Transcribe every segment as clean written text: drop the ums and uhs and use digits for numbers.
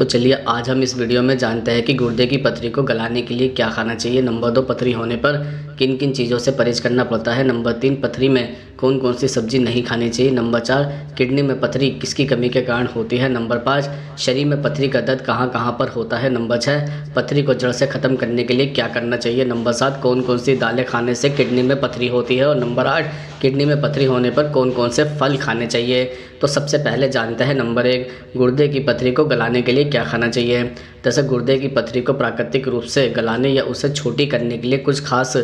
तो चलिए आज हम इस वीडियो में जानते हैं कि गुर्दे की पथरी को गलाने के लिए क्या खाना चाहिए। नंबर 2, पथरी होने पर किन किन चीज़ों से परहेज करना पड़ता है। नंबर 3, पथरी में कौन कौन सी सब्जी नहीं खानी चाहिए। नंबर 4, किडनी में पथरी किसकी कमी के कारण होती है। नंबर 5, शरीर में पथरी का दर्द कहाँ कहाँ पर होता है। नंबर 6, पथरी को जड़ से ख़त्म करने के लिए क्या करना चाहिए। नंबर 7, कौन कौन सी दालें खाने से किडनी में पथरी होती है। और नंबर 8, किडनी में पथरी होने पर कौन कौन से फल खाने चाहिए। तो सबसे पहले जानते हैं नंबर 1, गुर्दे की पथरी को गलाने के लिए क्या खाना चाहिए। जैसे गुर्दे की पथरी को प्राकृतिक रूप से गलाने या उसे छोटी करने के लिए कुछ खास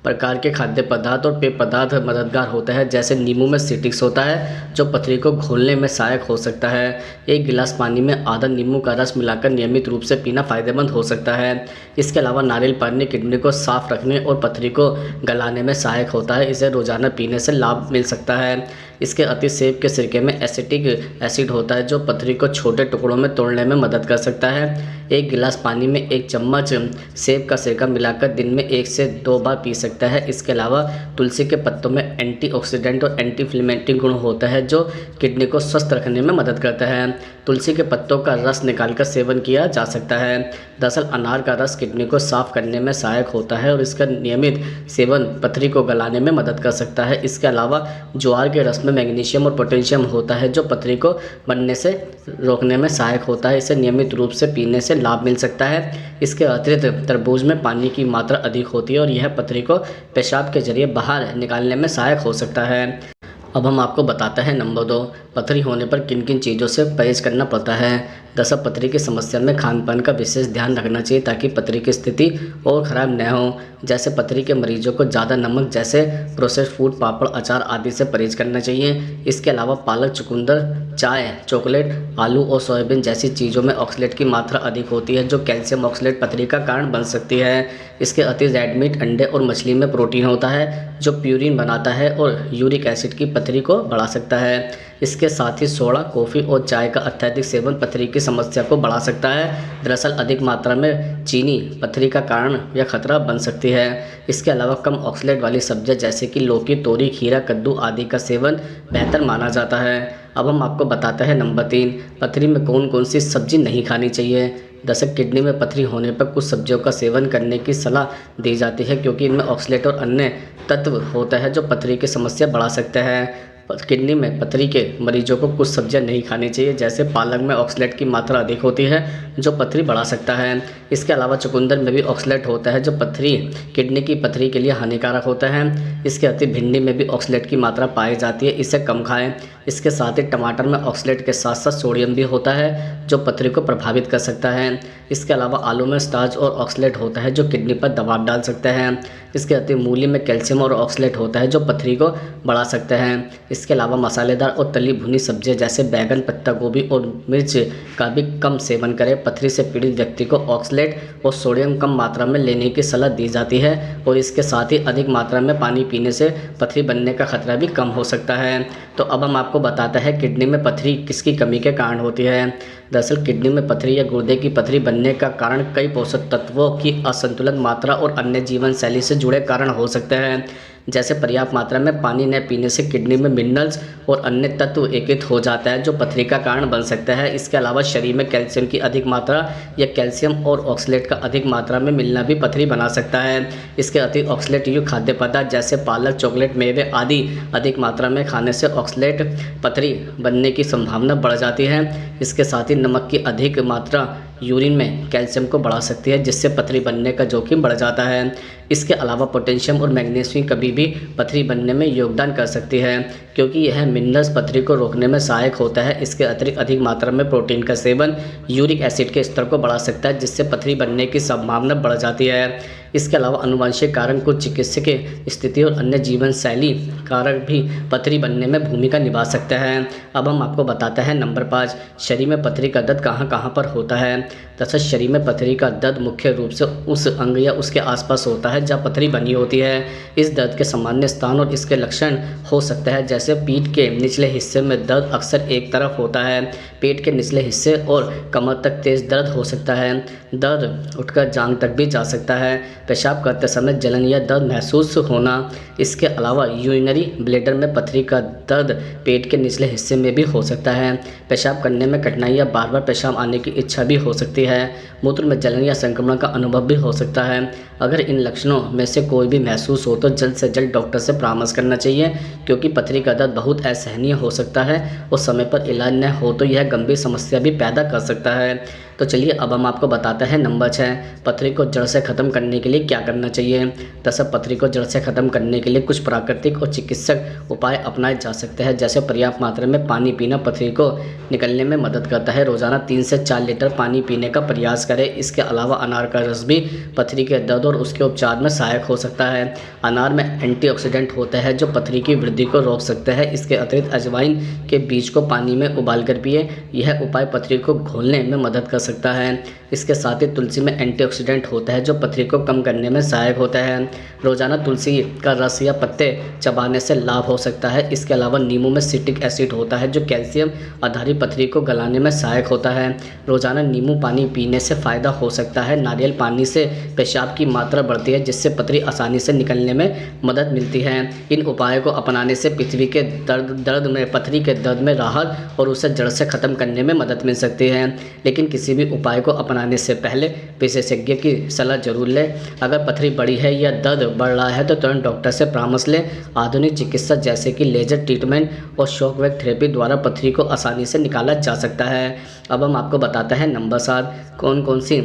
प्रकार के खाद्य पदार्थ और पेय पदार्थ मददगार होता है। जैसे नींबू में सिट्रिक्स होता है जो पथरी को घोलने में सहायक हो सकता है। एक गिलास पानी में आधा नींबू का रस मिलाकर नियमित रूप से पीना फायदेमंद हो सकता है। इसके अलावा नारियल पानी किडनी को साफ रखने और पथरी को गलाने में सहायक होता है। इसे रोजाना पीने से लाभ मिल सकता है। इसके अति सेव के सिरके में एसिटिक एसिड होता है जो पथरी को छोटे टुकड़ों में तोड़ने में मदद कर सकता है। एक गिलास पानी में 1 चम्मच सेब का सिरका मिलाकर दिन में 1 से 2 बार पी सकता है। इसके अलावा तुलसी के पत्तों में एंटीऑक्सीडेंट और एंटी इन्फ्लेमेटरी गुण होता है जो किडनी को स्वस्थ रखने में मदद करता है। तुलसी के पत्तों का रस निकालकर सेवन किया जा सकता है। दरअसल अनार का रस किडनी को साफ करने में सहायक होता है और इसका नियमित सेवन पथरी को गलाने में मदद कर सकता है। इसके अलावा ज्वार के रस में मैग्नीशियम और पोटेशियम होता है जो पथरी को बनने से रोकने में सहायक होता है। इसे नियमित रूप से पीने से लाभ मिल सकता है। इसके अतिरिक्त तरबूज में पानी की मात्रा अधिक होती है और यह पथरी को पेशाब के जरिए बाहर निकालने में सहायक हो सकता है। अब हम आपको बताते हैं नंबर 2, पथरी होने पर किन किन चीज़ों से परहेज करना पड़ता है। दरअसल पथरी की समस्या में खान पान का विशेष ध्यान रखना चाहिए ताकि पथरी की स्थिति और ख़राब न हो। जैसे पथरी के मरीजों को ज़्यादा नमक जैसे प्रोसेस्ड फूड, पापड़, अचार आदि से परहेज करना चाहिए। इसके अलावा पालक, चुकंदर, चाय, चॉकलेट, आलू और सोयाबीन जैसी चीज़ों में ऑक्सलेट की मात्रा अधिक होती है जो कैल्शियम ऑक्सलेट पथरी का कारण बन सकती है। इसके अतिरिक्त रेड मीट, अंडे और मछली में प्रोटीन होता है जो प्यूरिन बनाता है और यूरिक एसिड की पथरी को बढ़ा सकता है। इसके साथ ही सोडा, कॉफ़ी और चाय का अत्यधिक सेवन पथरी की समस्या को बढ़ा सकता है। दरअसल अधिक मात्रा में चीनी पथरी का कारण या खतरा बन सकती है। इसके अलावा कम ऑक्सलेट वाली सब्जियां जैसे कि लौकी, तोरी, खीरा, कद्दू आदि का सेवन बेहतर माना जाता है। अब हम आपको बताते हैं नंबर 3, पथरी में कौन कौन सी सब्जी नहीं खानी चाहिए। दरअसल किडनी में पथरी होने पर कुछ सब्जियों का सेवन करने की सलाह दी जाती है क्योंकि इनमें ऑक्सलेट और अन्य तत्व होता है जो पथरी की समस्या बढ़ा सकता है। किडनी में पथरी के मरीजों को कुछ सब्जियां नहीं खानी चाहिए जैसे पालक में ऑक्सलेट की मात्रा अधिक होती है जो पथरी बढ़ा सकता है। इसके अलावा चुकंदर में भी ऑक्सलेट होता है जो किडनी की पथरी के लिए हानिकारक होता है। इसके अतिरिक्त भिंडी में भी ऑक्सलेट की मात्रा पाई जाती है, इसे कम खाएं। इसके साथ ही टमाटर में ऑक्सलेट के साथ साथ सोडियम भी होता है जो पथरी को प्रभावित कर सकता है। इसके अलावा आलू में स्टार्च और ऑक्सलेट होता है जो किडनी पर दबाव डाल सकता है। इसके अतिरिक्त मूली में कैल्शियम और ऑक्सलेट होता है जो पथरी को बढ़ा सकता है। इसके अलावा मसालेदार और तली भुनी सब्जियां जैसे बैगन, पत्ता गोभी और मिर्च का भी कम सेवन करें। पथरी से पीड़ित व्यक्ति को ऑक्सलेट और सोडियम कम मात्रा में लेने की सलाह दी जाती है और इसके साथ ही अधिक मात्रा में पानी पीने से पथरी बनने का खतरा भी कम हो सकता है। तो अब हम आपको बताते हैं किडनी में पथरी किसकी कमी के कारण होती है। दरअसल किडनी में पथरी या गुर्दे की पथरी बनने का कारण कई पोषक तत्वों की असंतुलित मात्रा और अन्य जीवन शैली से जुड़े कारण हो सकते हैं। जैसे पर्याप्त मात्रा में पानी न पीने से किडनी में मिनरल्स और अन्य तत्व एकत्रित हो जाता है जो पथरी का कारण बन सकता है। इसके अलावा शरीर में कैल्शियम की अधिक मात्रा या कैल्शियम और ऑक्सलेट का अधिक मात्रा में मिलना भी पथरी बना सकता है। इसके अतिरिक्त ऑक्सलेट युक्त खाद्य पदार्थ जैसे पालक, चॉकलेट, मेवे आदि अधिक मात्रा में खाने से ऑक्सलेट पथरी बनने की संभावना बढ़ जाती है। इसके साथ ही नमक की अधिक मात्रा यूरिन में कैल्शियम को बढ़ा सकती है जिससे पथरी बनने का जोखिम बढ़ जाता है। इसके अलावा पोटेशियम और मैग्नीशियम कभी भी पथरी बनने में योगदान कर सकती है क्योंकि यह मिनरल्स पथरी को रोकने में सहायक होता है। इसके अतिरिक्त अधिक मात्रा में प्रोटीन का सेवन यूरिक एसिड के स्तर को बढ़ा सकता है जिससे पथरी बनने की संभावना बढ़ जाती है। इसके अलावा अनुवांशिक कारण, कुछ चिकित्सकीय स्थिति और अन्य जीवन शैली कारक भी पथरी बनने में भूमिका निभा सकते हैं। अब हम आपको बताते हैं नंबर 5, शरीर में पथरी का दर्द कहाँ कहाँ पर होता है। दरअसल शरीर में पथरी का दर्द मुख्य रूप से उस अंग या उसके आसपास होता है है जहाँ पथरी बनी होती है। इस दर्द के सामान्य स्थान और इसके लक्षण हो सकते हैं जैसे पीठ के निचले हिस्से में दर्द अक्सर एक तरफ होता है, पेट के निचले हिस्से और कमर तक तेज दर्द हो सकता है, दर्द उठकर जांघ तक भी जा सकता है, पेशाब करते समय जलन या दर्द महसूस होना। इसके अलावा यूरिनरी ब्लैडर में पथरी का दर्द पेट के निचले हिस्से में भी हो सकता है, पेशाब करने में कठिनाई या बार बार पेशाब आने की इच्छा भी हो सकती है, मूत्र में जलन या संक्रमण का अनुभव भी हो सकता है। अगर इन लक्षणों में से कोई भी महसूस हो तो जल्द से जल्द डॉक्टर से परामर्श करना चाहिए, क्योंकि पथरी का दर्द बहुत असहनीय हो सकता है और समय पर इलाज न हो तो यह गंभीर समस्या भी पैदा कर सकता है। तो चलिए अब हम आपको बताते हैं नंबर 6, पथरी को जड़ से ख़त्म करने के लिए क्या करना चाहिए। दरअसल पथरी को जड़ से ख़त्म करने के लिए कुछ प्राकृतिक और चिकित्सक उपाय अपनाए जा सकते हैं, जैसे पर्याप्त मात्रा में पानी पीना पथरी को निकलने में मदद करता है। रोज़ाना 3 से 4 लीटर पानी पीने का प्रयास करें। इसके अलावा अनार का रस भी पथरी के दर्द और उसके उपचार में सहायक हो सकता है। अनार में एंटीऑक्सीडेंट होते हैं जो पथरी की वृद्धि को रोक सकते हैं। इसके अतिरिक्त अजवाइन के बीज को पानी में उबाल कर पिए, यह उपाय पथरी को घोलने में मदद कर सकता है। इसके साथ ही तुलसी में एंटीऑक्सीडेंट होता है जो पथरी को कम करने में सहायक होता है। रोज़ाना तुलसी का रस या पत्ते चबाने से लाभ हो सकता है। इसके अलावा नींबू में सिट्रिक एसिड होता है जो कैल्शियम आधारित पथरी को गलाने में सहायक होता है। रोज़ाना नींबू पानी पीने से फ़ायदा हो सकता है। नारियल पानी से पेशाब की मात्रा बढ़ती है जिससे पथरी आसानी से निकलने में मदद मिलती है। इन उपायों को अपनाने से पृथ्वी के पथरी के दर्द में राहत और उसे जड़ से ख़त्म करने में मदद मिल सकती है। लेकिन किसी भी उपाय को अपनाने से पहले विशेषज्ञ की सलाह जरूर लें। अगर पथरी बड़ी है या दर्द बढ़ रहा है तो तुरंत डॉक्टर से परामर्श लें। आधुनिक चिकित्सा जैसे कि लेजर ट्रीटमेंट और शॉक वेव थेरेपी द्वारा पथरी को आसानी से निकाला जा सकता है। अब हम आपको बताते हैं नंबर 7, कौन कौन सी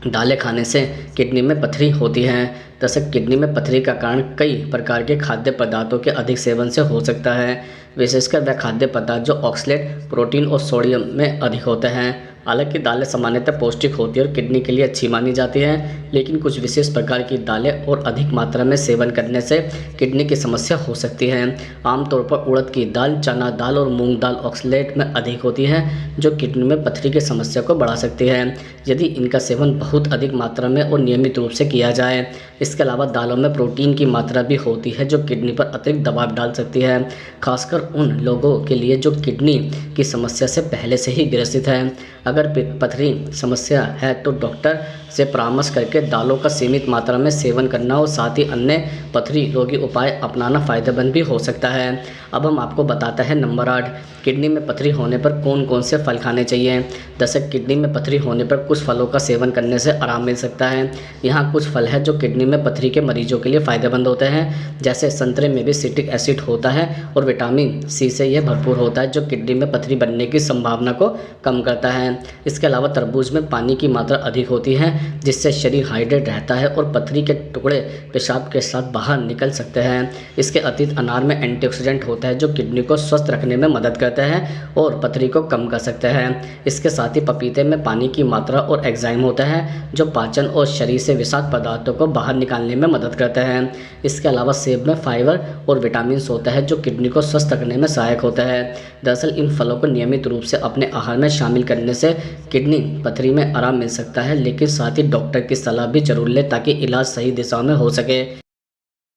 दालें खाने से किडनी में पथरी होती है। दरअसल किडनी में पथरी का कारण कई प्रकार के खाद्य पदार्थों के अधिक सेवन से हो सकता है, विशेषकर वह खाद्य पदार्थ जो ऑक्सलेट, प्रोटीन और सोडियम में अधिक होते हैं। हालांकि दालें सामान्यतः पौष्टिक होती है और किडनी के लिए अच्छी मानी जाती हैं, लेकिन कुछ विशेष प्रकार की दालें और अधिक मात्रा में सेवन करने से किडनी की समस्या हो सकती है। आमतौर पर उड़द की दाल, चना दाल और मूंग दाल ऑक्सलेट में अधिक होती है जो किडनी में पथरी की समस्या को बढ़ा सकती है यदि इनका सेवन बहुत अधिक मात्रा में और नियमित रूप से किया जाए। इसके अलावा दालों में प्रोटीन की मात्रा भी होती है जो किडनी पर अतिरिक्त दबाव डाल सकती है, खासकर उन लोगों के लिए जो किडनी की समस्या से पहले से ही ग्रसित है। अगर पथरी समस्या है तो डॉक्टर से परामर्श करके दालों का सीमित मात्रा में सेवन करना और साथ ही अन्य पथरी रोगी उपाय अपनाना फ़ायदेमंद भी हो सकता है। अब हम आपको बताते हैं नंबर 8, किडनी में पथरी होने पर कौन कौन से फल खाने चाहिए। दरअसल किडनी में पथरी होने पर कुछ फलों का सेवन करने से आराम मिल सकता है। यहाँ कुछ फल है जो किडनी में पथरी के मरीजों के लिए फ़ायदेमंद होते हैं, जैसे संतरे में भी सिट्रिक एसिड होता है और विटामिन सी से यह भरपूर होता है जो किडनी में पथरी बनने की संभावना को कम करता है। इसके अलावा तरबूज में पानी की मात्रा अधिक होती है जिससे शरीर हाइड्रेट रहता है और पथरी के टुकड़े पेशाब के साथ बाहर निकल सकते हैं। इसके अतिरिक्त अनार में एंटीऑक्सीडेंट होता है जो किडनी को स्वस्थ रखने में मदद करता है और पथरी को कम कर सकते हैं। इसके साथ ही पपीते में पानी की मात्रा और एंजाइम होता है जो पाचन और शरीर से विषाक्त पदार्थों को बाहर निकालने में मदद करता है। इसके अलावा सेब में फाइबर और विटामिन होता है जो किडनी को स्वस्थ रखने में सहायक होता है। दरअसल इन फलों को नियमित रूप से अपने आहार में शामिल करने से किडनी पथरी में आराम मिल सकता है, लेकिन साथ ही डॉक्टर की सलाह भी जरूर लें ताकि इलाज सही दिशा में हो सके।